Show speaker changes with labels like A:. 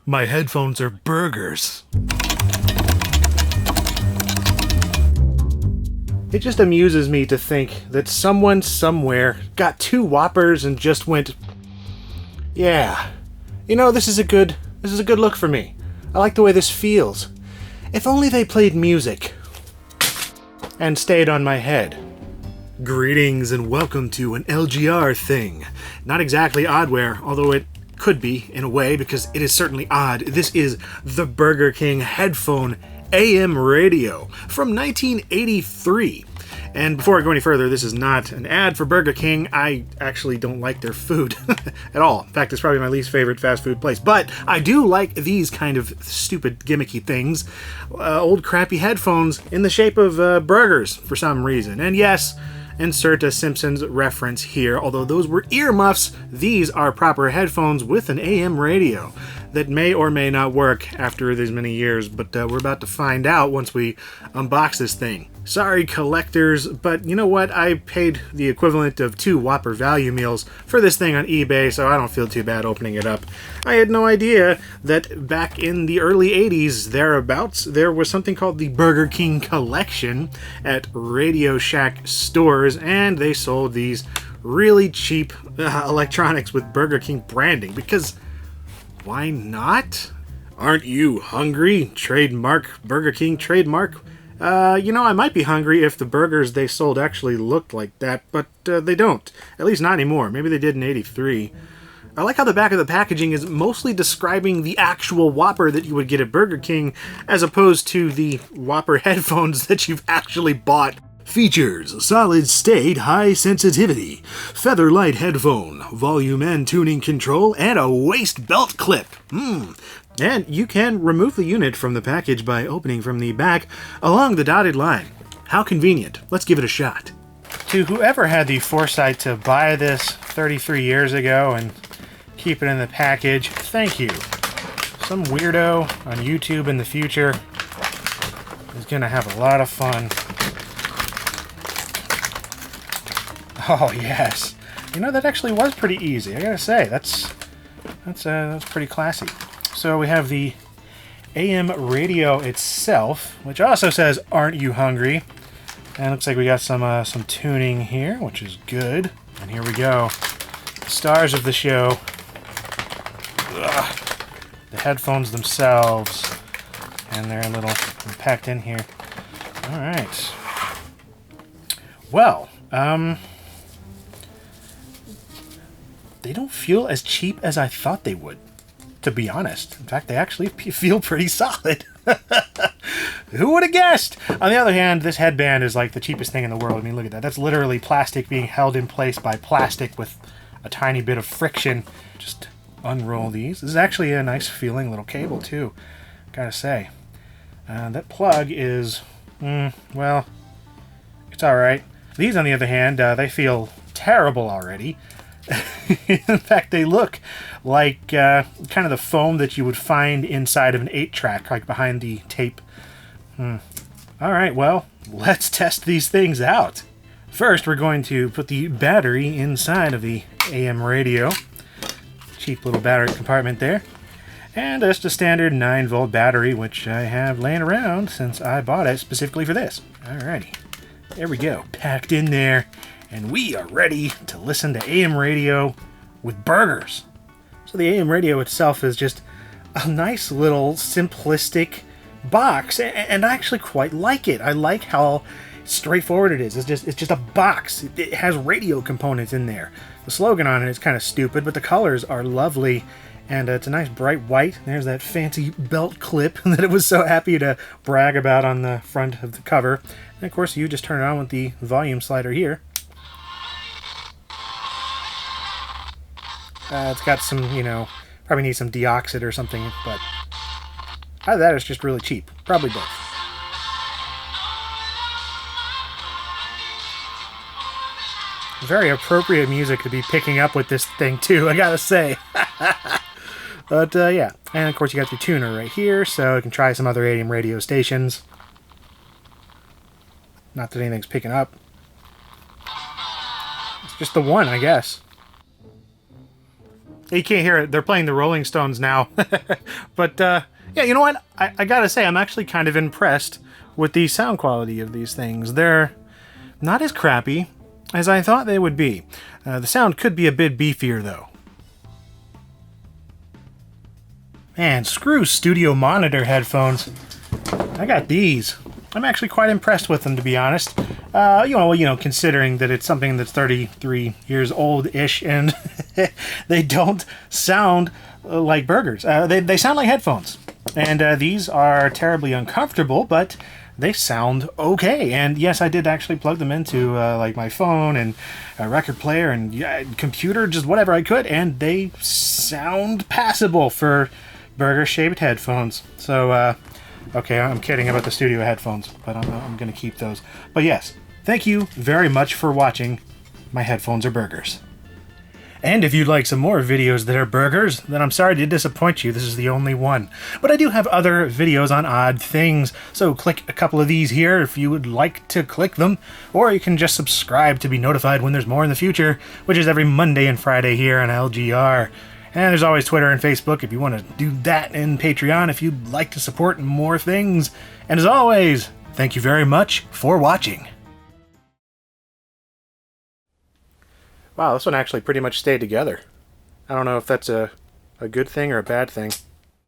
A: My headphones are burgers. It just amuses me to think that someone somewhere got two Whoppers and just went, yeah, this is a good look for me. I like the way this feels. If only they played music and stayed on my head. Greetings and welcome to an LGR thing. Not exactly oddware, although it could be in a way because it is certainly odd. This is the Burger King headphone AM radio from 1983. And before I go any further, this is not an ad for Burger King. I actually don't like their food at all. In fact, it's probably my least favorite fast food place. But I do like these kind of stupid, gimmicky things. Old crappy headphones in the shape of burgers for some reason. And yes, insert a Simpsons reference here. Although those were earmuffs, these are proper headphones with an AM radio that may or may not work after these many years, but we're about to find out once we unbox this thing. Sorry, collectors, but you know what? I paid the equivalent of 2 Whopper value meals for this thing on eBay, so I don't feel too bad opening it up. I had no idea that back in the early 80s, thereabouts, there was something called the Burger King Collection at Radio Shack stores, and they sold these really cheap electronics with Burger King branding, because why not? Aren't you hungry? Trademark, Burger King trademark. I might be hungry if the burgers they sold actually looked like that, but they don't. At least not anymore. Maybe they did in '83. I like how the back of the packaging is mostly describing the actual Whopper that you would get at Burger King, as opposed to the Whopper headphones that you've actually bought. Features: solid state high sensitivity, feather light headphone, volume and tuning control, and a waist belt clip. And you can remove the unit from the package by opening from the back along the dotted line. How convenient. Let's give it a shot. To whoever had the foresight to buy this 33 years ago and keep it in the package, thank you. Some weirdo on YouTube in the future is going to have a lot of fun. Oh, yes. That actually was pretty easy. I gotta say, that's pretty classy. So we have the AM radio itself, which also says, "Aren't you hungry?" And it looks like we got some tuning here, which is good. And here we go. The stars of the show. Ugh. The headphones themselves. And they're a little packed in here. All right. Well, they don't feel as cheap as I thought they would, to be honest. In fact, they actually feel pretty solid. Who would have guessed? On the other hand, this headband is like the cheapest thing in the world. I mean, look at that. That's literally plastic being held in place by plastic with a tiny bit of friction. Just unroll these. This is actually a nice feeling little cable, too, gotta say. That plug is, well, it's alright. These, on the other hand, they feel terrible already. In fact, they look like kind of the foam that you would find inside of an 8-track, like behind the tape. Alright, well, let's test these things out. First, we're going to put the battery inside of the AM radio. Cheap little battery compartment there. And just a standard 9-volt battery, which I have laying around since I bought it specifically for this. Alrighty, there we go, packed in there. And we are ready to listen to AM radio with burgers. So the AM radio itself is just a nice little simplistic box, and I actually quite like it. I like how straightforward it is. It's just a box. It has radio components in there. The slogan on it is kind of stupid, but the colors are lovely, and it's a nice bright white. There's that fancy belt clip that it was so happy to brag about on the front of the cover. And of course, you just turn it on with the volume slider here. It's got some, probably needs some deoxit or something, but either that or it's just really cheap. Probably both. Very appropriate music to be picking up with this thing, too, I gotta say. But, yeah. And, of course, you got your tuner right here, so you can try some other AM radio stations. Not that anything's picking up. It's just the one, I guess. You can't hear it. They're playing the Rolling Stones now. But, yeah, you know what? I gotta say, I'm actually kind of impressed with the sound quality of these things. They're not as crappy as I thought they would be. The sound could be a bit beefier, though. Man, screw studio monitor headphones. I got these. I'm actually quite impressed with them, to be honest. Considering that it's something that's 33 years old-ish, and they don't sound like burgers. They sound like headphones. And these are terribly uncomfortable, but they sound okay. And yes, I did actually plug them into like my phone and a record player and computer, just whatever I could, and they sound passable for burger-shaped headphones. So, okay, I'm kidding about the studio headphones, but I'm going to keep those. But yes, thank you very much for watching My Headphones Are Burgers. And if you'd like some more videos that are burgers, then I'm sorry to disappoint you, this is the only one. But I do have other videos on odd things, so click a couple of these here if you would like to click them, or you can just subscribe to be notified when there's more in the future, which is every Monday and Friday here on LGR. And there's always Twitter and Facebook if you want to do that, and Patreon if you'd like to support more things. And as always, thank you very much for watching. Wow, this one actually pretty much stayed together. I don't know if that's a good thing or a bad thing.